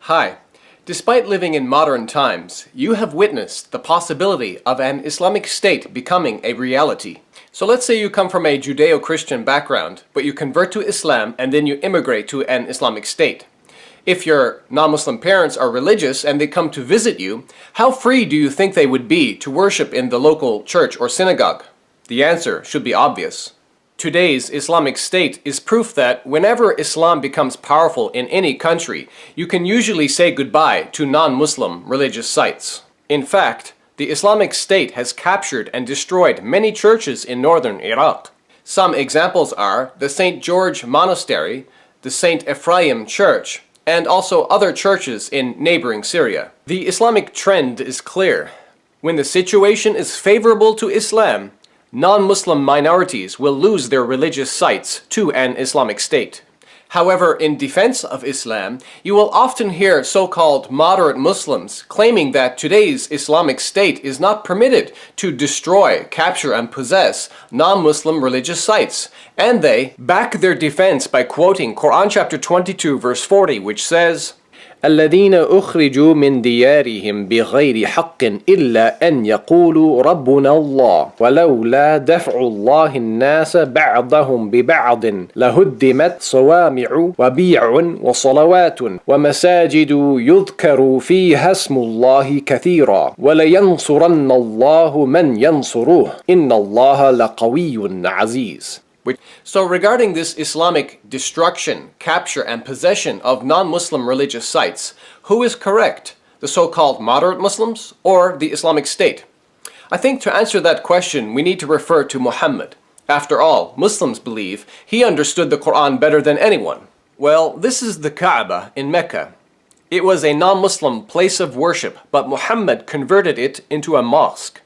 Hi. Despite living in modern times, you have witnessed the possibility of an Islamic State becoming a reality. So let's say you come from a Judeo-Christian background, but you convert to Islam and then you immigrate to an Islamic State. If your non-Muslim parents are religious and they come to visit you, how free do you think they would be to worship in the local church or synagogue? The answer should be obvious. Today's Islamic State is proof that whenever Islam becomes powerful in any country, you can usually say goodbye to non-Muslim religious sites. In fact, the Islamic State has captured and destroyed many churches in northern Iraq. Some examples are the St. George Monastery, the St. Ephraim Church, and also other churches in neighboring Syria. The Islamic trend is clear. When the situation is favorable to Islam, non-Muslim minorities will lose their religious sites to an Islamic State. However, in defense of Islam, you will often hear so-called moderate Muslims claiming that today's Islamic State is not permitted to destroy, capture, and possess non-Muslim religious sites, and they back their defense by quoting Quran chapter 22 verse 40, which says, الذين أخرجوا من ديارهم بغير حق إلا أن يقولوا ربنا الله ولولا دفع الله الناس بعضهم ببعض لهدمت صوامع وبيع وصلوات ومساجد يذكر فيها اسم الله كثيرا ولينصرن الله من ينصره إن الله لقوي عزيز. So regarding this Islamic destruction, capture, and possession of non-Muslim religious sites, who is correct? The so-called moderate Muslims or the Islamic State? I think to answer that question we need to refer to Muhammad. After all, Muslims believe he understood the Quran better than anyone. Well, this is the Kaaba in Mecca. It was a non-Muslim place of worship, but Muhammad converted it into a mosque.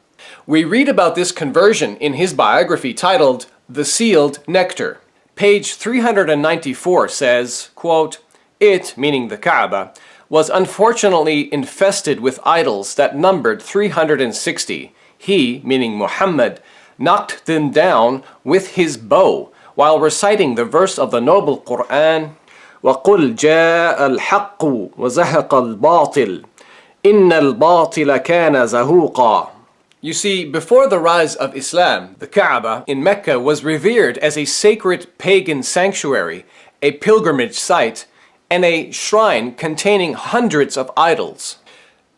We read about this conversion in his biography titled The Sealed Nectar. Page 394 says, quote, "It, meaning the Kaaba, was unfortunately infested with idols that numbered 360. He, meaning Muhammad, knocked them down with his bow while reciting the verse of the noble Quran, وَقُلْ جَاءَ الْحَقُّ وَزَهَقَ الْبَاطِلِ إِنَّ الْبَاطِلَ كَانَ زَهُوقًا." You see, before the rise of Islam, the Kaaba in Mecca was revered as a sacred pagan sanctuary, a pilgrimage site, and a shrine containing hundreds of idols.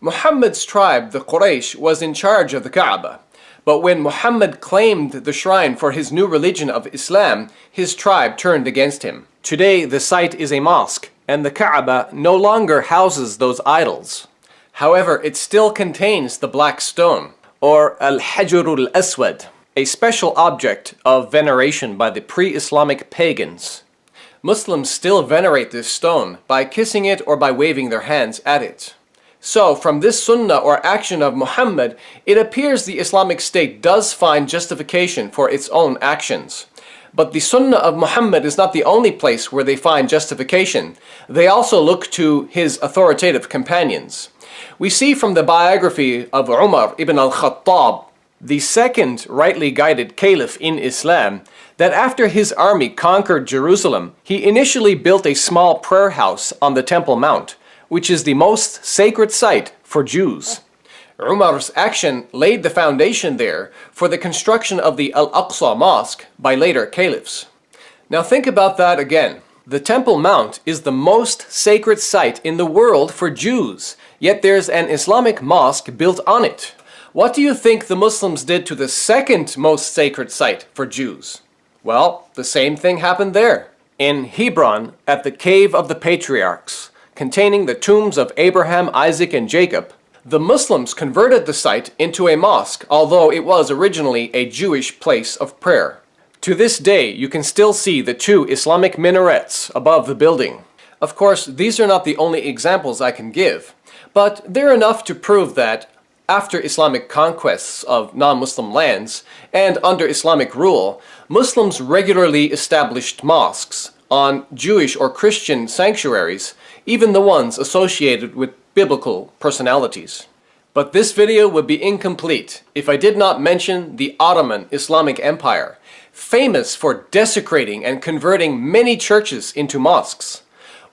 Muhammad's tribe, the Quraysh, was in charge of the Kaaba. But when Muhammad claimed the shrine for his new religion of Islam, his tribe turned against him. Today, the site is a mosque, and the Kaaba no longer houses those idols. However, it still contains the black stone, or al-Hajar al-Aswad, a special object of veneration by the pre-Islamic pagans. Muslims still venerate this stone by kissing it or by waving their hands at it. So, from this sunnah or action of Muhammad, it appears the Islamic State does find justification for its own actions. But the sunnah of Muhammad is not the only place where they find justification. They also look to his authoritative companions. We see from the biography of Umar ibn al-Khattab, the second rightly guided caliph in Islam, that after his army conquered Jerusalem, he initially built a small prayer house on the Temple Mount, which is the most sacred site for Jews. Umar's action laid the foundation there for the construction of the Al-Aqsa Mosque by later caliphs. Now think about that again. The Temple Mount is the most sacred site in the world for Jews, yet there's an Islamic mosque built on it. What do you think the Muslims did to the second most sacred site for Jews? Well, the same thing happened there. In Hebron, at the Cave of the Patriarchs, containing the tombs of Abraham, Isaac, and Jacob, the Muslims converted the site into a mosque, although it was originally a Jewish place of prayer. To this day, you can still see the two Islamic minarets above the building. Of course, these are not the only examples I can give, but they're enough to prove that after Islamic conquests of non-Muslim lands and under Islamic rule, Muslims regularly established mosques on Jewish or Christian sanctuaries, even the ones associated with biblical personalities. But this video would be incomplete if I did not mention the Ottoman Islamic Empire, famous for desecrating and converting many churches into mosques.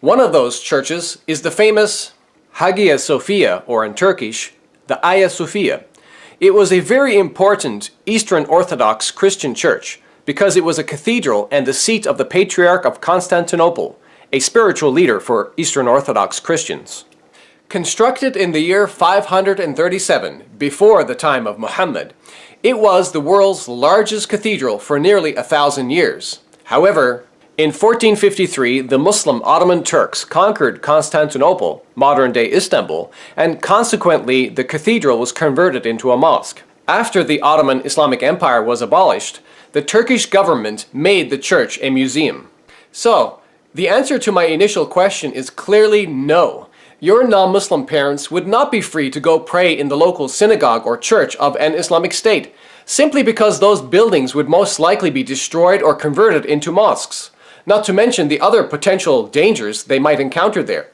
One of those churches is the famous Hagia Sophia, or in Turkish, the Hagia Sophia. It was a very important Eastern Orthodox Christian church because it was a cathedral and the seat of the Patriarch of Constantinople, a spiritual leader for Eastern Orthodox Christians. Constructed in the year 537, before the time of Muhammad, it was the world's largest cathedral for nearly 1,000 years. However, in 1453, the Muslim Ottoman Turks conquered Constantinople, modern-day Istanbul, and consequently the cathedral was converted into a mosque. After the Ottoman Islamic Empire was abolished, the Turkish government made the church a museum. So, the answer to my initial question is clearly no. Your non-Muslim parents would not be free to go pray in the local synagogue or church of an Islamic State, simply because those buildings would most likely be destroyed or converted into mosques. Not to mention the other potential dangers they might encounter there.